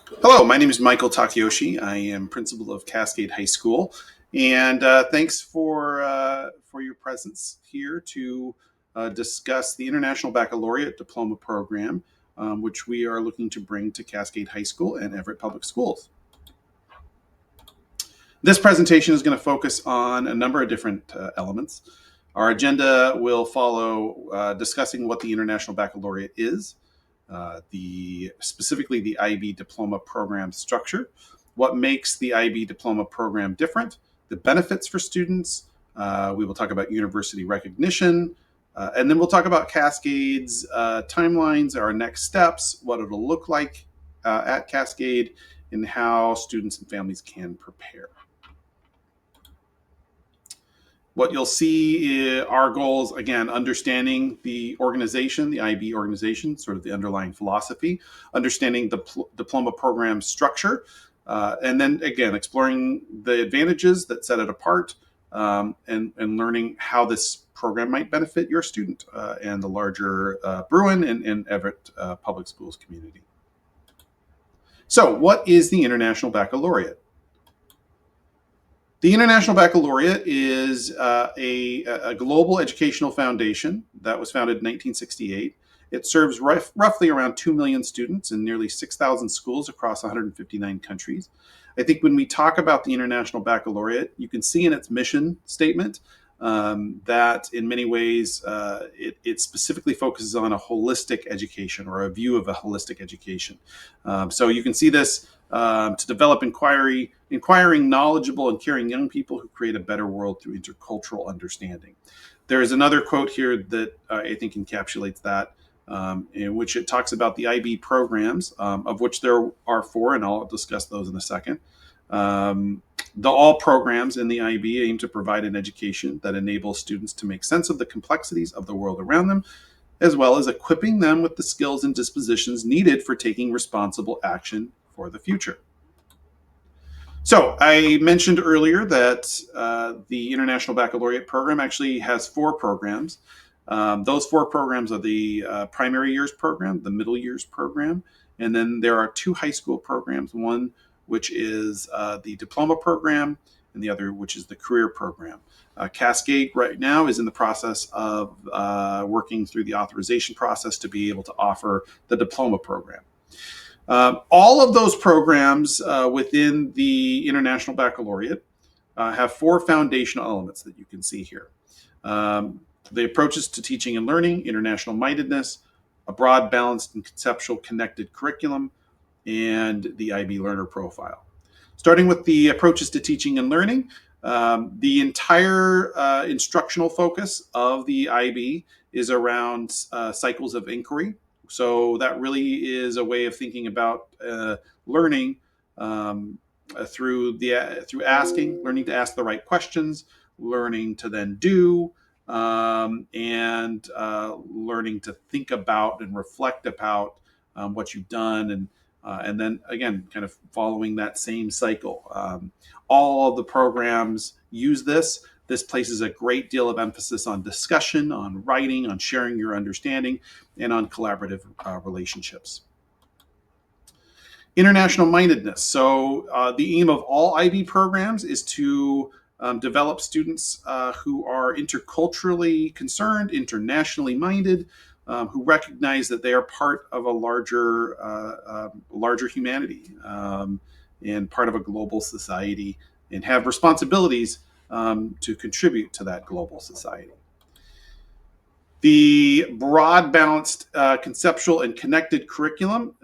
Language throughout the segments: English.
Hello, my name is Michael Takayoshi. I am principal of Cascade High School, and thanks for your presence here to discuss the International Baccalaureate Diploma Program, which we are looking to bring to Cascade High School and Everett Public Schools. This presentation is going to focus on a number of different elements. Our agenda will follow discussing what the International Baccalaureate is, specifically the IB diploma program structure, what makes the IB diploma program different, the benefits for students. We will talk about university recognition, and then we'll talk about Cascade's timelines, our next steps, what it'll look like at Cascade, and how students and families can prepare. What you'll see are goals, again, understanding the organization, the IB organization, sort of the underlying philosophy, understanding the diploma program structure, and then, again, exploring the advantages that set it apart, and learning how this program might benefit your student and the larger Bruin and Everett Public Schools community. So, what is the International Baccalaureate? The International Baccalaureate is a global educational foundation that was founded in 1968. It serves roughly around 2 million students in nearly 6,000 schools across 159 countries. I think when we talk about the International Baccalaureate, you can see in its mission statement that in many ways it specifically focuses on a holistic education, or a view of a holistic education. So you can see this to develop inquiring, knowledgeable, and caring young people who create a better world through intercultural understanding. There is another quote here that I think encapsulates that, in which it talks about the IB programs, of which there are 4, and I'll discuss those in a second. All programs in the IB aim to provide an education that enables students to make sense of the complexities of the world around them, as well as equipping them with the skills and dispositions needed for taking responsible action for the future. So I mentioned earlier that the International Baccalaureate program actually has 4 programs. Those 4 programs are the primary years program, the middle years program, and then there are 2 high school programs, one which is the diploma program, and the other which is the career program. Cascade right now is in the process of working through the authorization process to be able to offer the diploma program. All of those programs within the International Baccalaureate have 4 foundational elements that you can see here. The approaches to teaching and learning, international mindedness, a broad, balanced, and conceptual connected curriculum, and the IB learner profile. Starting with the approaches to teaching and learning, the entire instructional focus of the IB is around cycles of inquiry. So that really is a way of thinking about learning through asking, learning to ask the right questions, learning to then do, and learning to think about and reflect about what you've done, and then again, kind of following that same cycle. All of the programs use this. This places a great deal of emphasis on discussion, on writing, on sharing your understanding, and on collaborative relationships. International mindedness. So the aim of all IB programs is to develop students who are interculturally concerned, internationally minded, who recognize that they are part of a larger humanity, and part of a global society, and have responsibilities to contribute to that global society. The broad, balanced, conceptual, and connected curriculum,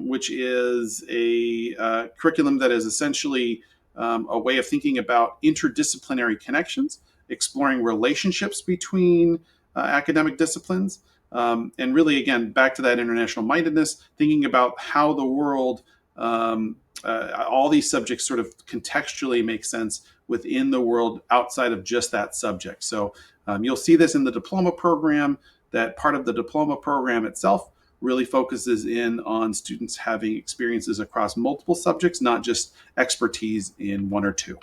which is a curriculum that is essentially a way of thinking about interdisciplinary connections, exploring relationships between academic disciplines, and really, again, back to that international mindedness, thinking about how the world, all these subjects sort of contextually make sense within the world outside of just that subject. So you'll see this in the diploma program, that part of the diploma program itself really focuses in on students having experiences across multiple subjects, not just expertise in 1 or 2.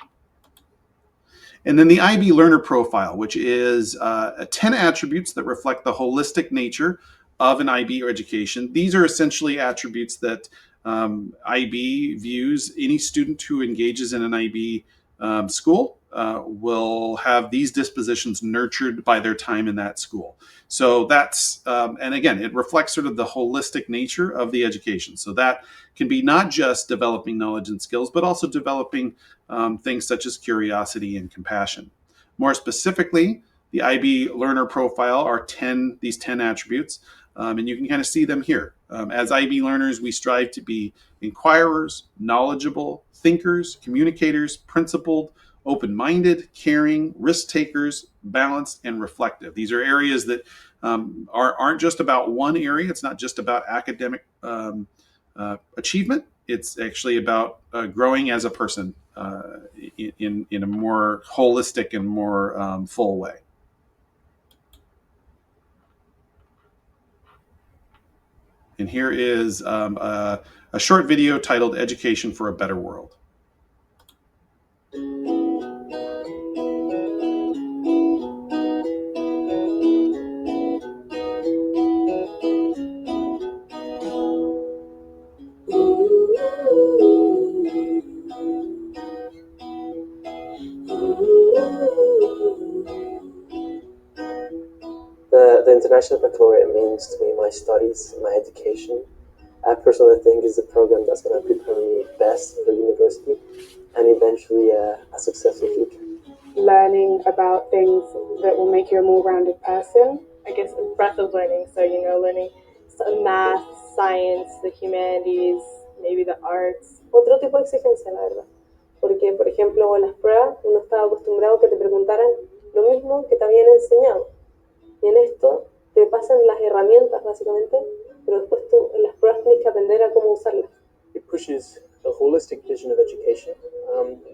And then the IB learner profile, which is 10 attributes that reflect the holistic nature of an IB education. These are essentially attributes that IB views any student who engages in an IB school will have these dispositions nurtured by their time in that school. So that's, and again, it reflects sort of the holistic nature of the education. So that can be not just developing knowledge and skills, but also developing things such as curiosity and compassion. More specifically, the IB learner profile are these 10 attributes, and you can kind of see them here. As IB learners, we strive to be inquirers, knowledgeable, thinkers, communicators, principled, open-minded, caring, risk-takers, balanced, and reflective. These are areas that aren't just about one area. It's not just about academic achievement. It's actually about growing as a person in a more holistic and more full way. And here is a short video titled Education for a Better World. The International Baccalaureate means to me my studies, my education. I personally think is the program that's going to prepare me best for university and eventually a successful future. Learning about things that will make you a more rounded person. I guess a breadth of learning. So, learning math, science, the humanities, maybe the arts. Otro tipo de exigencia, la verdad. Porque, por ejemplo, en las pruebas uno estaba acostumbrado a que te preguntaran lo mismo que te habían enseñado. Y en esto te pasan las herramientas, básicamente, pero después tú en las pruebas tienes que aprender a cómo usarlas. It pushes a holistic vision of education,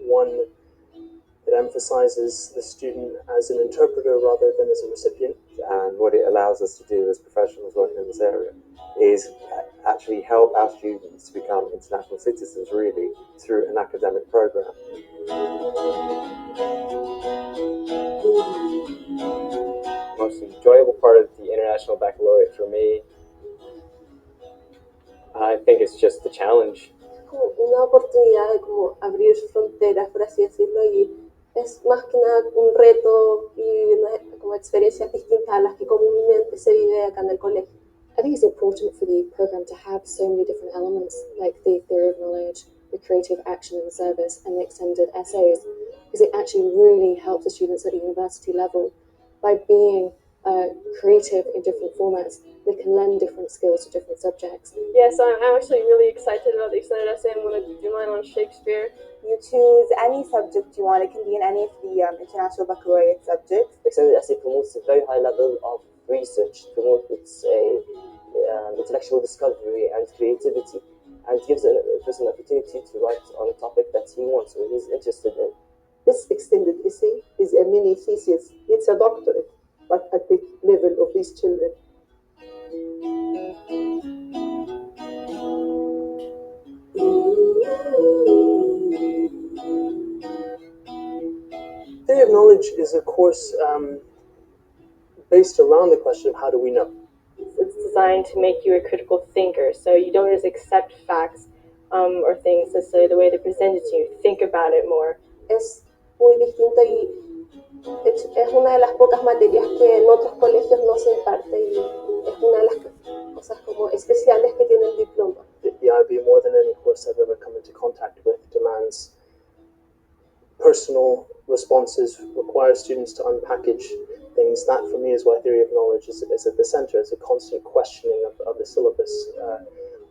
one that emphasizes the student as an interpreter rather than as a recipient. And what it allows us to do as professionals working in this area is actually help our students to become international citizens, really, through an academic program. Most enjoyable part of the International Baccalaureate for me, I think it's just the challenge. Como una oportunidad de como abrir fronteras, por así decirlo, y es más que nada un reto y como experiencias distintas a las que comúnmente se vive acá en el colegio. I think it's important for the program to have so many different elements, like the theory of knowledge, the creative action and service, and the extended essays, because it actually really helps the students at the university level. By being creative in different formats, they can lend different skills to different subjects. Yes, I'm actually really excited about the extended essay. I'm going to do mine on Shakespeare. You choose any subject you want. It can be in any of the International Baccalaureate subjects. Extended essay promotes a very high level of research, promotes intellectual discovery and creativity, and gives a person an opportunity to write on a topic that he wants or he's interested in. This extended essay is a mini thesis. It's a doctorate, but at the level of these children. Theory of knowledge is a course based around the question of how do we know. It's designed to make you a critical thinker, so you don't just accept facts or things necessarily the way they're presented to you. Think about it more. Es muy distinto y es una de las pocas materias que en otros colegios no se imparte y es una de las cosas como especiales que tiene el diploma. The IB, more than any course I've ever come into contact with, demands personal responses, requires students to unpackage things. That for me is why theory of knowledge is at the center. It's a constant questioning of the syllabus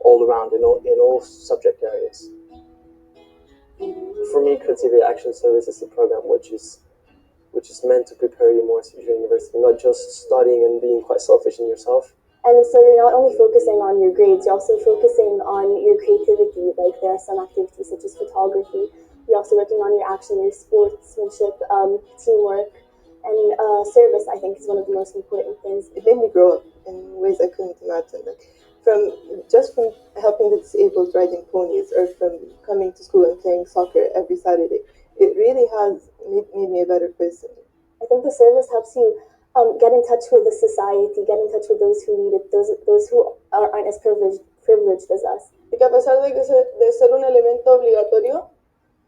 all around in all subject areas. For me, Creativity Action Service is a program which is meant to prepare you more for university, not just studying and being quite selfish in yourself. And so you're not only focusing on your grades, you're also focusing on your creativity. Like there are some activities such as photography. You're also working on your action, your sportsmanship, teamwork, and service, I think, is one of the most important things. It made me grow up in ways I couldn't imagine. Like from helping the disabled riding ponies, or from coming to school and playing soccer every Saturday. It really has made me a better person. I think the service helps you get in touch with the society, get in touch with those who need it, those who aren't as privileged privileged as us. Y que a pesar de ser un elemento obligatorio,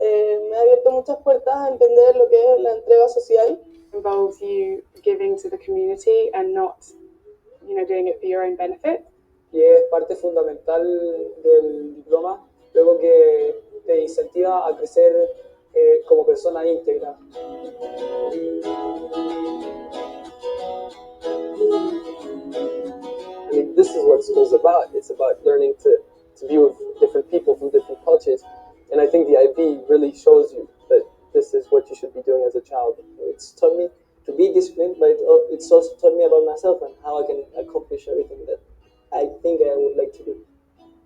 me ha abierto muchas puertas a entender lo que es la entrega social. Involves you giving to the community and not, doing it for your own benefit. Y es parte fundamental del diploma, luego que te incentiva a crecer como persona íntegra. I mean, this is what school's about. It's about learning to be with different people from different cultures. And I think the IB really shows you that this is what you should be doing as a child. It's taught me to be disciplined, but it's also taught me about myself and how I can accomplish everything that I think I would like to do.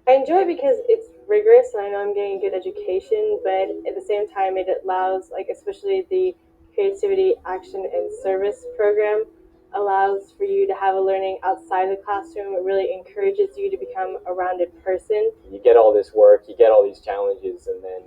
I enjoy it because it's rigorous and I know I'm getting a good education, but at the same time it allows, especially the creativity, action, and service program allows for you to have a learning outside the classroom. It really encourages you to become a rounded person. You get all this work, you get all these challenges, and then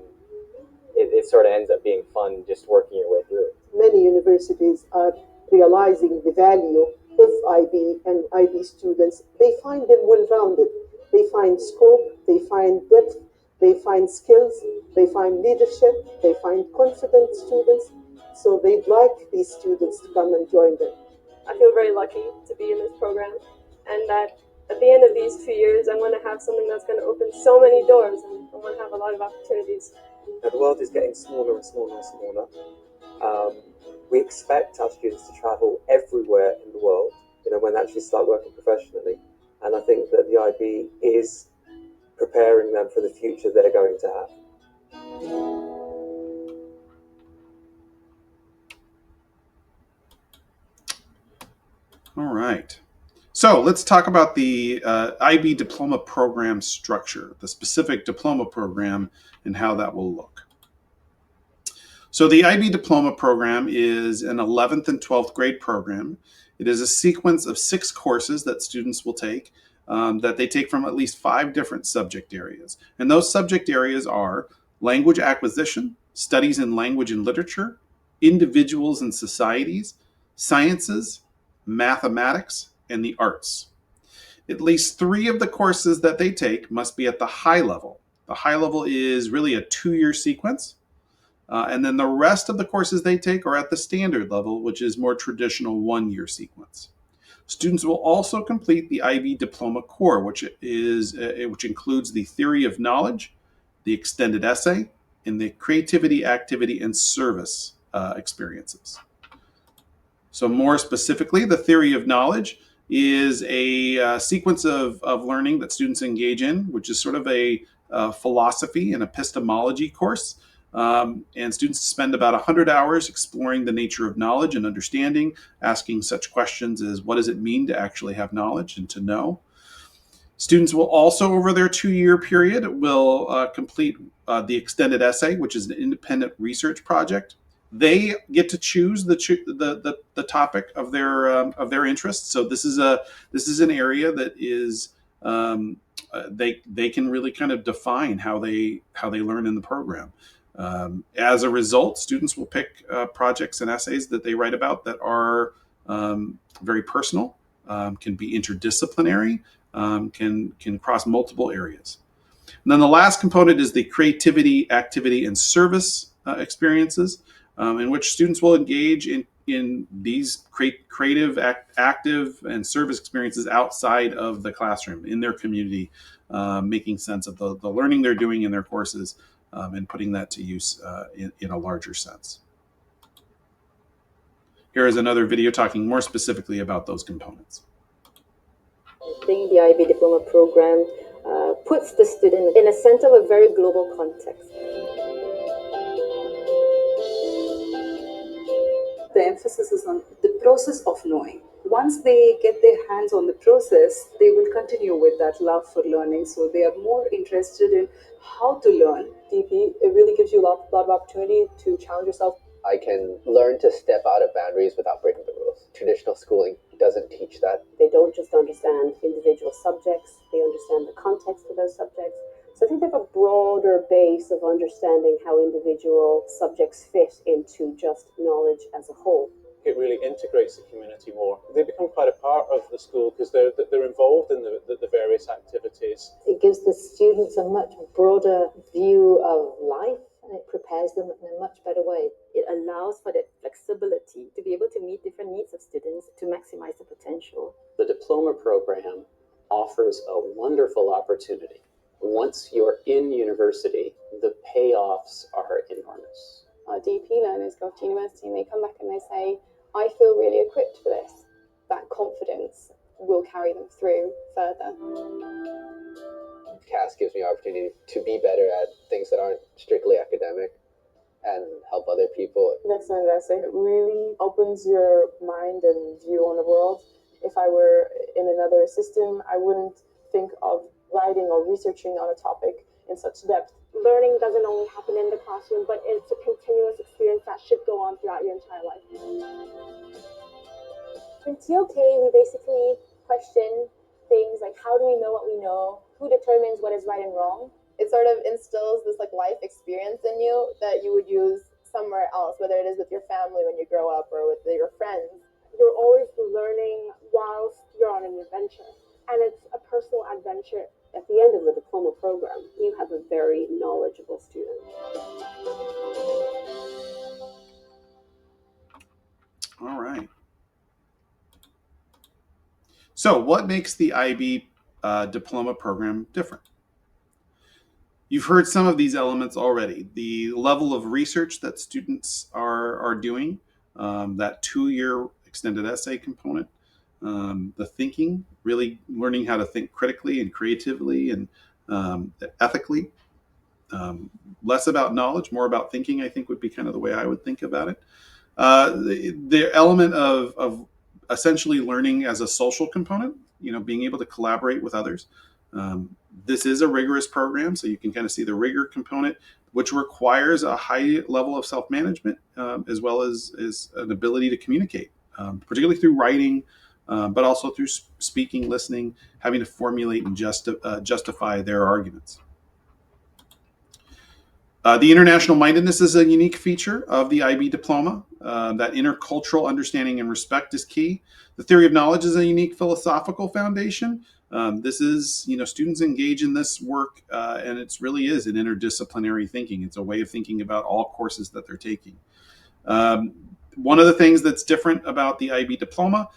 it sort of ends up being fun just working your way through it. Many universities are realizing the value of IB and IB students. They find them well-rounded. They find scope, they find depth, they find skills, they find leadership, they find confident students. So they'd like these students to come and join them. I feel very lucky to be in this program, and that at the end of these 2 years, I want to have something that's going to open so many doors, and I want to have a lot of opportunities. Now, the world is getting smaller and smaller and smaller. We expect our students to travel everywhere in the world, when they actually start working professionally. And I think that the IB is preparing them for the future they're going to have. All right. So let's talk about the IB diploma program structure, the specific diploma program, and how that will look. So the IB diploma program is an 11th and 12th grade program. It is a sequence of 6 courses that students will take, that they take from at least 5 different subject areas. And those subject areas are language acquisition, studies in language and literature, individuals and societies, sciences, mathematics, and the arts. At least 3 of the courses that they take must be at the high level. The high level is really a 2-year sequence. And then the rest of the courses they take are at the standard level, which is more traditional 1-year sequence. Students will also complete the IB Diploma Core, which includes the theory of knowledge, the extended essay, and the creativity, activity, and service experiences. So more specifically, the theory of knowledge is a sequence of learning that students engage in, which is sort of a philosophy and epistemology course. And students spend about 100 hours exploring the nature of knowledge and understanding, asking such questions as what does it mean to actually have knowledge and to know. Students will also, over their 2-year period, will complete the extended essay, which is an independent research project. They get to choose the topic of their interest. So this is an area that is they can really kind of define how they learn in the program. As a result, students will pick projects and essays that they write about that are very personal, can be interdisciplinary, can cross multiple areas. And then the last component is the creativity, activity, and service experiences, in which students will engage in these creative, active, and service experiences outside of the classroom, in their community, making sense of the learning they're doing in their courses, and putting that to use in a larger sense. Here is another video talking more specifically about those components. I think the IB Diploma program puts the student in a center of a very global context. The emphasis is on the process of knowing. Once they get their hands on the process, they will continue with that love for learning. So they are more interested in how to learn. DP, it really gives you a lot of opportunity to challenge yourself. I can learn to step out of boundaries without breaking the rules. Traditional schooling doesn't teach that. They don't just understand individual subjects, they understand the context of those subjects. So I think they have a broader base of understanding how individual subjects fit into just knowledge as a whole. it really integrates the community more. They become quite a part of the school because they're involved in the various activities. It gives the students a much broader view of life, and it prepares them in a much better way. It allows for that flexibility to be able to meet different needs of students to maximize the potential. The diploma program offers a wonderful opportunity. Once you're in university, the payoffs are enormous. Our DP learners go to university and they come back and they say, I feel really equipped for this. That confidence will carry them through further. CAS gives me opportunity to be better at things that aren't strictly academic and help other people. Next time I say, it really opens your mind and view on the world. If I were in another system, I wouldn't think of writing or researching on a topic in such depth. Learning doesn't only happen in the classroom, but it's a continuous experience that should go on throughout your entire life. In TOK, we basically question things like, how do we know what we know? Who determines what is right and wrong? It sort of instills this like life experience in you that you would use somewhere else, whether it is with your family when you grow up or with your friends. You're always learning whilst you're on an adventure, and it's a personal adventure. At the end of the diploma program, you have a very knowledgeable student. All right. So what makes the IB diploma program different? You've heard some of these elements already. The level of research that students are doing, that 2-year extended essay component, the thinking, really learning how to think critically and creatively and ethically. Less about knowledge, more about thinking, I think would be kind of the way I would think about it. The element of essentially learning as a social component, being able to collaborate with others. This is a rigorous program, so you can kind of see the rigor component, which requires a high level of self-management, as well as an ability to communicate, particularly through writing, but also through speaking, listening, having to formulate and justify their arguments. The international mindedness is a unique feature of the IB diploma. That intercultural understanding and respect is key. The theory of knowledge is a unique philosophical foundation. This is, students engage in this work, and it really is an interdisciplinary thinking. It's a way of thinking about all courses that they're taking. One of the things that's different about the IB diploma,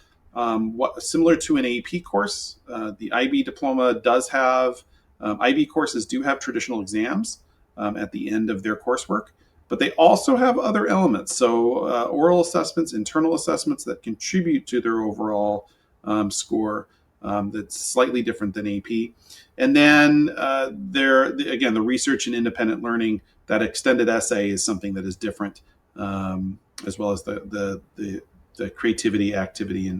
similar to an AP course, the IB diploma does have, IB courses do have traditional exams at the end of their coursework, but they also have other elements. So oral assessments, internal assessments that contribute to their overall score that's slightly different than AP. And then again, the research and independent learning, that extended essay is something that is different, as well as the creativity, activity,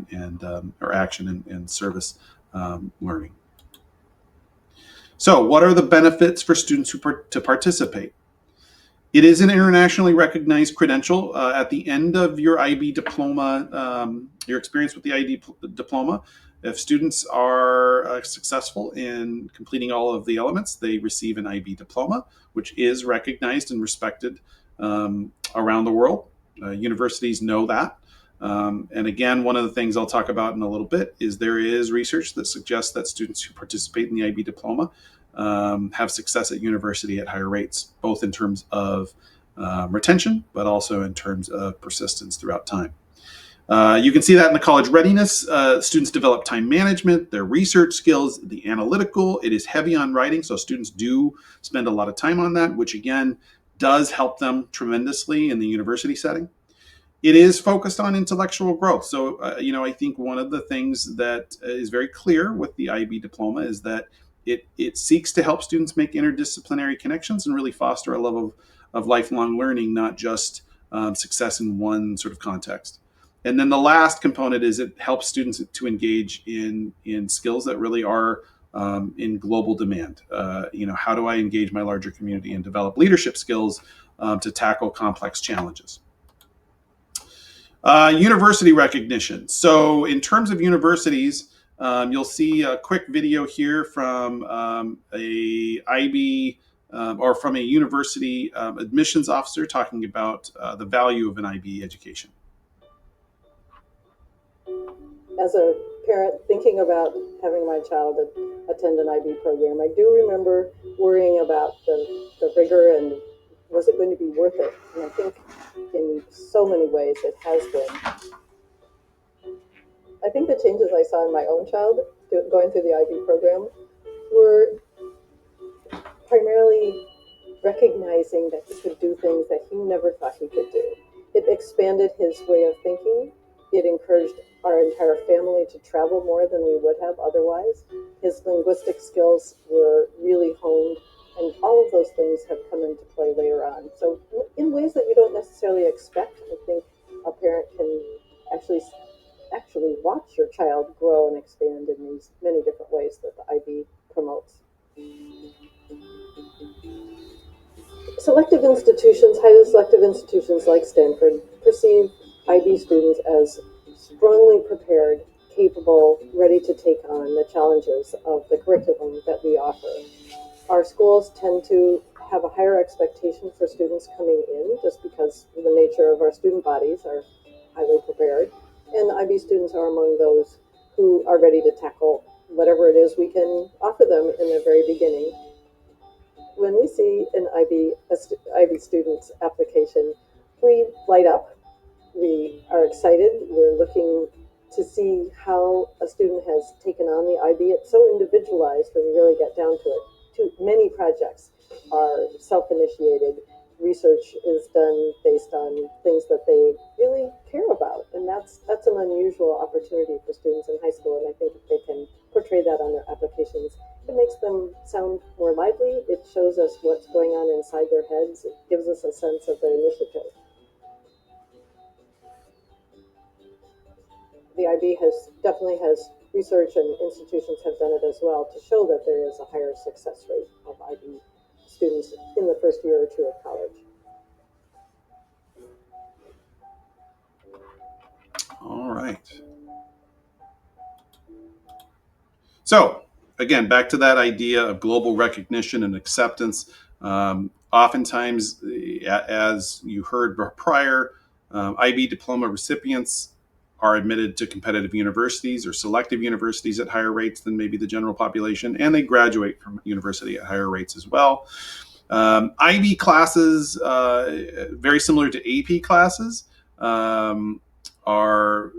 or action and service learning. So what are the benefits for students to participate? It is an internationally recognized credential. At the end of your IB diploma, your experience with the IB diploma, if students are successful in completing all of the elements, they receive an IB diploma, which is recognized and respected around the world. Universities know that. And again, one of the things I'll talk about in a little bit is there is research that suggests that students who participate in the IB diploma have success at university at higher rates, both in terms of retention, but also in terms of persistence throughout time. You can see that in the college readiness. Students develop time management, their research skills, the analytical. It is heavy on writing, so students do spend a lot of time on that, which again does help them tremendously in the university setting. It is focused on intellectual growth. So, I think one of the things that is very clear with the IB diploma is that it seeks to help students make interdisciplinary connections and really foster a level of lifelong learning, not just success in one sort of context. And then the last component is it helps students to engage in skills that really are in global demand. How do I engage my larger community and develop leadership skills to tackle complex challenges? University recognition. So in terms of universities, you'll see a quick video here from a IB or from a university admissions officer talking about the value of an IB education. as a parent thinking about having my child attend an IB program, I do remember worrying about the rigor and was it going to be worth it? And I think in so many ways it has been. I think the changes I saw in my own child going through the IB program were primarily recognizing that he could do things that he never thought he could do. It expanded his way of thinking. It encouraged our entire family to travel more than we would have otherwise. His linguistic skills were really honed, and all of those things have come into play later on. So in ways that you don't necessarily expect, I think a parent can actually watch your child grow and expand in these many different ways that the IB promotes. Selective institutions, highly selective institutions like Stanford, perceive IB students as strongly prepared, capable, ready to take on the challenges of the curriculum that we offer. Our schools tend to have a higher expectation for students coming in just because the nature of our student bodies are highly prepared. And IB students are among those who are ready to tackle whatever it is we can offer them in the very beginning. When we see an IB student's application, we light up. We are excited. We're looking to see how a student has taken on the IB. It's so individualized when you really get down to it. Many projects are self-initiated. Research is done based on things that they really care about, and that's an unusual opportunity for students in high school. And I think if they can portray that on their applications, it makes them sound more lively. It shows us what's going on inside their heads. It gives us a sense of their initiative. The IB definitely has research, and institutions have done it as well, to show that there is a higher success rate of IB students in the first year or two of college. All right. So, again, back to that idea of global recognition and acceptance. Oftentimes, as you heard prior, IB diploma recipients are admitted to competitive universities or selective universities at higher rates than maybe the general population, and they graduate from university at higher rates as well. IB classes, very similar to AP classes, are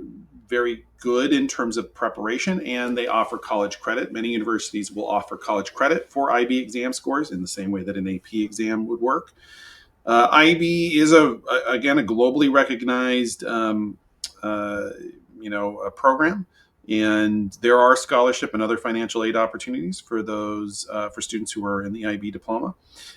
very good in terms of preparation, and they offer college credit. Many universities will offer college credit for IB exam scores in the same way that an AP exam would work. IB is again a globally recognized a program, and there are scholarship and other financial aid opportunities for those for students who are in the IB diploma.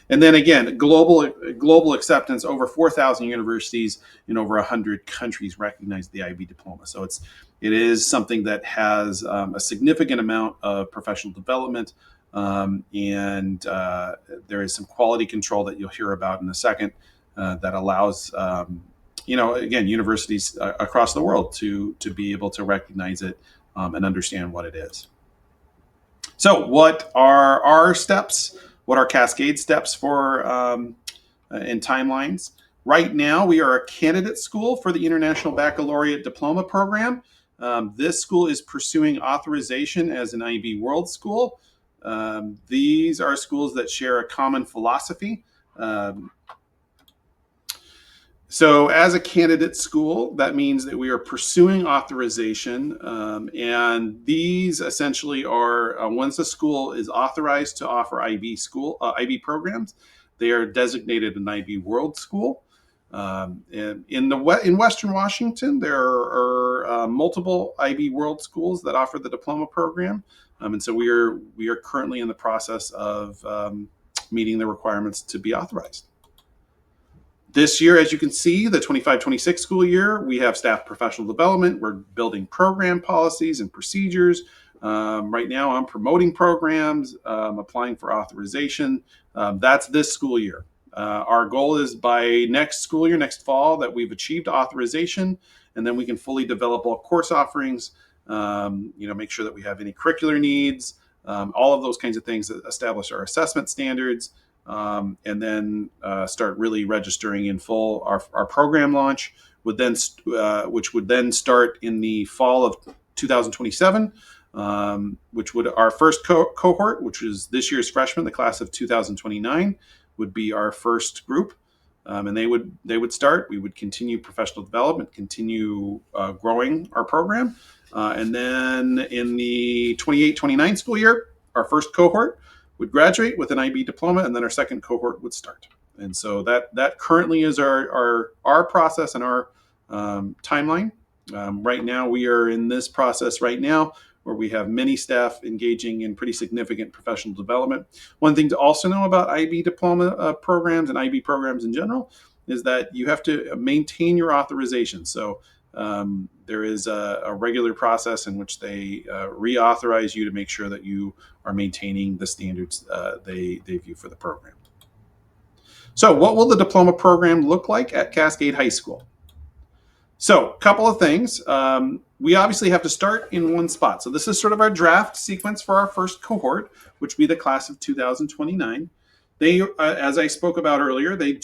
And then again, global acceptance. Over 4,000 universities in over 100 countries recognize the IB diploma. So it is something that has a significant amount of professional development, and there is some quality control that you'll hear about in a second that allows again, universities across the world to be able to recognize it and understand what it is. So what are our steps? What are cascade steps for and timelines? Right now, we are a candidate school for the International Baccalaureate Diploma Program. This school is pursuing authorization as an IB World School. These are schools that share a common philosophy. So as a candidate school, that means that we are pursuing authorization, and these essentially are, once a school is authorized to offer IB programs, they are designated an IB World School. And in Western Washington, there are multiple IB World Schools that offer the diploma program, and so we are currently in the process of meeting the requirements to be authorized. This year, as you can see, the 25-26 school year, we have staff professional development. We're building program policies and procedures. Right now, I'm promoting programs, applying for authorization. That's this school year. Our goal is by next school year, next fall, that we've achieved authorization, and then we can fully develop all course offerings, make sure that we have any curricular needs, all of those kinds of things that establish our assessment standards, and then start really registering in full. Our program launch which would then start in the fall of 2027, which would our first cohort, which is this year's freshmen, the class of 2029, would be our first group. And they would start. We would continue professional development, continue growing our program. And then in the 28-29 school year, our first cohort would graduate with an IB diploma, and then our second cohort would start. And so that currently is our process and our timeline. Right now, we are in this process right now where we have many staff engaging in pretty significant professional development. One thing to also know about IB diploma programs and IB programs in general is that you have to maintain your authorization. So there is a regular process in which they reauthorize you to make sure that you are maintaining the standards they view for the program. So what will the diploma program look like at Cascade High School? So a couple of things. We obviously have to start in one spot. So this is sort of our draft sequence for our first cohort, which will be the class of 2029. They, as I spoke about earlier, they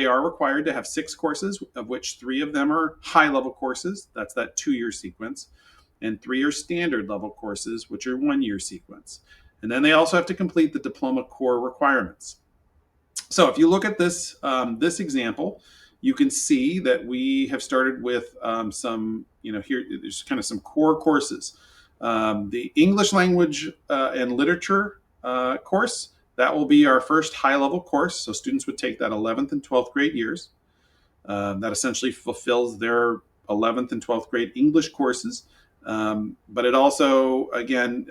are required to have 6 courses, of which 3 of them are high-level courses. That's that 2-year sequence. And 3 are standard-level courses, which are 1-year sequence. And then they also have to complete the diploma core requirements. So if you look at this, this example, you can see that we have started with some, here there's kind of some core courses. The English language and literature course, that will be our first high-level course. So students would take that 11th and 12th grade years. That essentially fulfills their 11th and 12th grade English courses. But it also, again,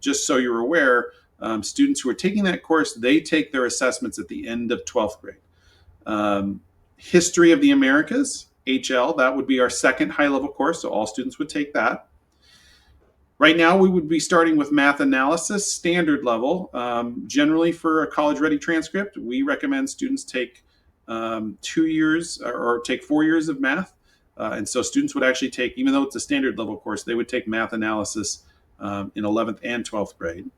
just so you're aware, students who are taking that course, they take their assessments at the end of 12th grade. History of the Americas, HL, that would be our second high-level course, so all students would take that. Right now, we would be starting with math analysis, standard level. Generally, for a college-ready transcript, we recommend students take 2 years or take 4 years of math. And so students would actually take, even though it's a standard level course, they would take math analysis in 11th and 12th grade.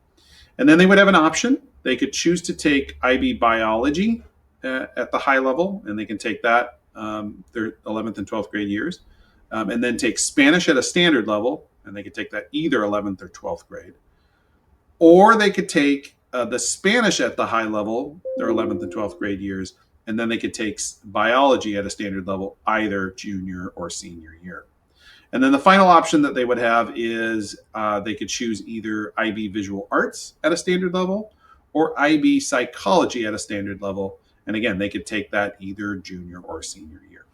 And then they would have an option. They could choose to take IB biology at the high level, and they can take that their 11th and 12th grade years. And then take Spanish at a standard level, and they could take that either 11th or 12th grade. Or they could take the Spanish at the high level, their 11th and 12th grade years, and then they could take biology at a standard level, either junior or senior year. And then the final option that they would have is they could choose either IB visual arts at a standard level or IB psychology at a standard level. And again, they could take that either junior or senior year.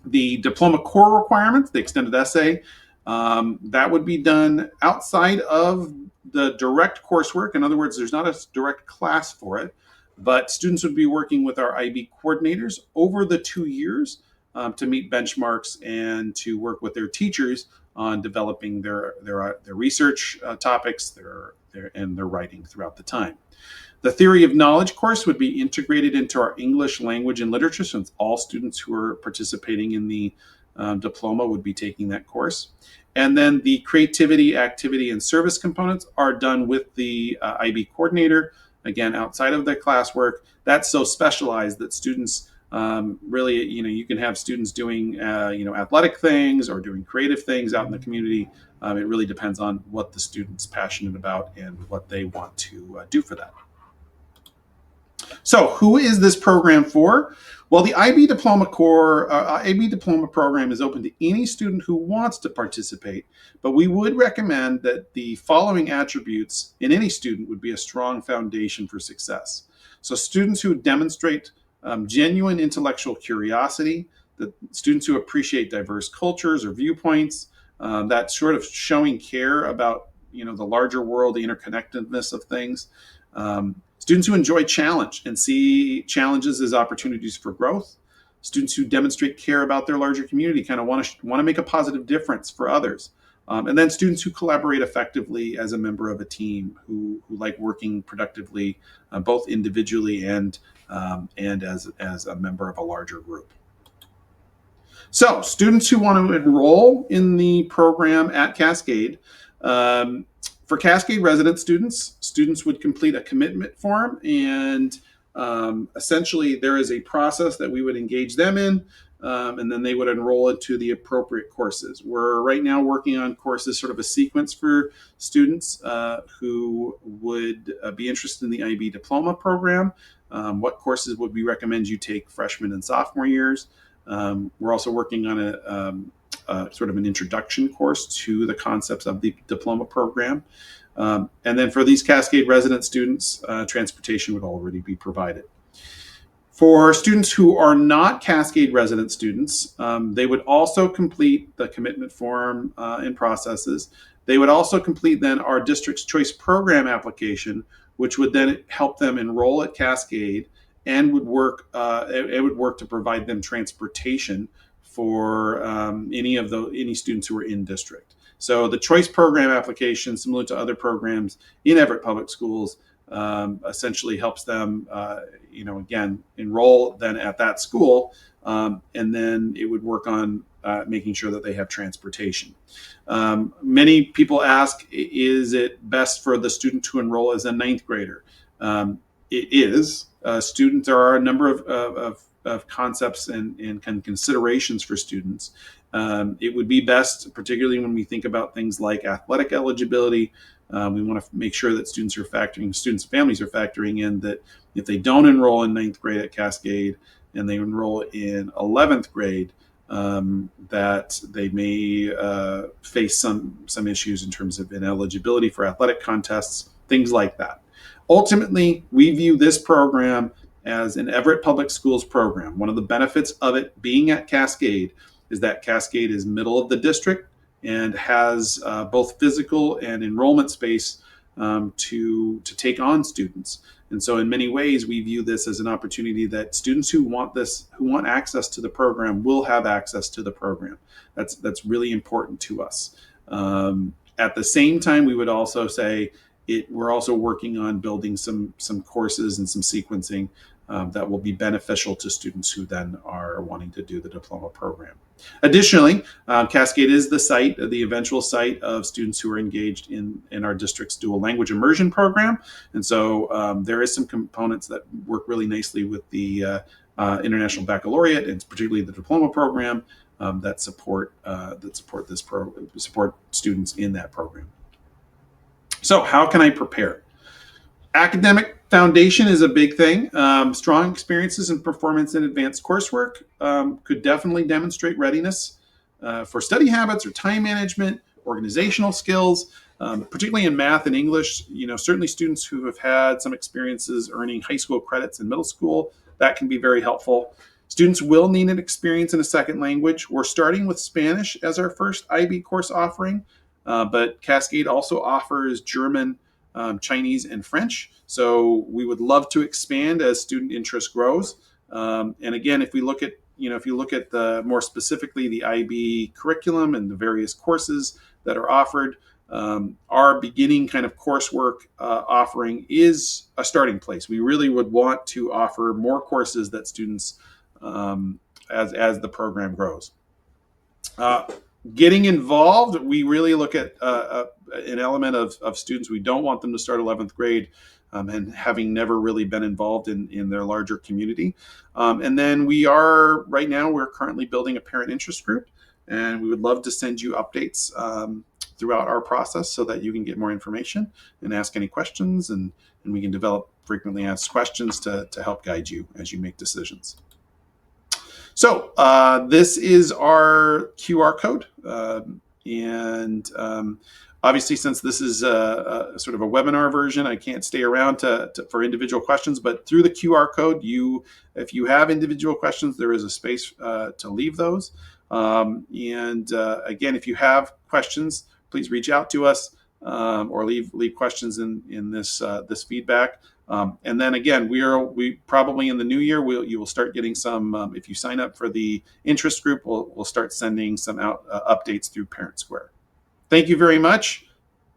The diploma core requirements, the extended essay, that would be done outside of the direct coursework. In other words, there's not a direct class for it, but students would be working with our IB coordinators over the 2 years to meet benchmarks and to work with their teachers on developing their research topics and their writing throughout the time. The Theory of Knowledge course would be integrated into our English language and literature, since all students who are participating in the diploma would be taking that course. And then the creativity, activity, and service components are done with the IB coordinator, again, outside of their classwork. That's so specialized that students really, you can have students doing, athletic things or doing creative things out in the community. It really depends on what the student's passionate about and what they want to do for that. So who is this program for? Well, the IB Diploma IB Diploma program is open to any student who wants to participate, but we would recommend that the following attributes in any student would be a strong foundation for success. So students who demonstrate genuine intellectual curiosity, the students who appreciate diverse cultures or viewpoints, that sort of showing care about the larger world, the interconnectedness of things. Students who enjoy challenge and see challenges as opportunities for growth. Students who demonstrate care about their larger community, kind of want to make a positive difference for others. And then students who collaborate effectively as a member of a team, who like working productively, both individually and as a member of a larger group. So students who want to enroll in the program at Cascade, for Cascade resident students would complete a commitment form, and essentially there is a process that we would engage them in and then they would enroll into the appropriate courses. We're right now working on courses, sort of a sequence for students who would be interested in the IB Diploma program. What courses would we recommend you take freshman and sophomore years? We're also working on a sort of an introduction course to the concepts of the diploma program. And then for these Cascade resident students, transportation would already be provided. For students who are not Cascade resident students, they would also complete the commitment form and processes. They would also complete then our district's choice program application, which would then help them enroll at Cascade and would work. It would work to provide them transportation for any students who are in district. So the choice program application, similar to other programs in Everett Public Schools, essentially helps them, again, enroll then at that school, and then it would work on making sure that they have transportation. Many people ask, is it best for the student to enroll as a ninth grader? It is. Students, there are a number of concepts and considerations for students. It would be best, particularly when we think about things like athletic eligibility. We want to make sure that students and families are factoring in that if they don't enroll in ninth grade at Cascade and they enroll in 11th grade, that they may face some issues in terms of ineligibility for athletic contests, things like that. Ultimately, we view this program as an Everett Public Schools program. One of the benefits of it being at Cascade is that Cascade is middle of the district and has both physical and enrollment space to take on students. And so in many ways, we view this as an opportunity that students who want access to the program will have access to the program. That's really important to us. At the same time, we would also say we're also working on building some courses and some sequencing that will be beneficial to students who then are wanting to do the diploma program. Additionally, Cascade is the eventual site of students who are engaged in our district's dual language immersion program. And so there is some components that work really nicely with the International Baccalaureate, and particularly the diploma program, that support students in that program. So how can I prepare? Academic foundation is a big thing. Strong experiences and performance in advanced coursework could definitely demonstrate readiness for study habits or time management, organizational skills, particularly in math and English. Certainly students who have had some experiences earning high school credits in middle school, that can be very helpful. Students will need an experience in a second language. We're starting with Spanish as our first IB course offering, but Cascade also offers German, Chinese, and French. So we would love to expand as student interest grows. And again, if you look at the more specifically the IB curriculum and the various courses that are offered, our beginning kind of coursework offering is a starting place. We really would want to offer more courses that students as the program grows. Getting involved, we really look at an element of students. We don't want them to start 11th grade and having never really been involved in their larger community. And then right now we're currently building a parent interest group, and we would love to send you updates throughout our process so that you can get more information and ask any questions, and we can develop frequently asked questions to help guide you as you make decisions. So this is our QR code. And obviously, since this is a sort of a webinar version, I can't stay around for individual questions. But through the QR code, if you have individual questions, there is a space to leave those. And again, if you have questions, please reach out to us or leave questions in this feedback. And then again, we probably in the new year you will start getting some. If you sign up for the interest group, we'll start sending some updates through Parent Square. Thank you very much,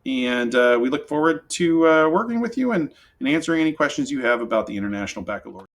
and we look forward to working with you and answering any questions you have about the International Baccalaureate.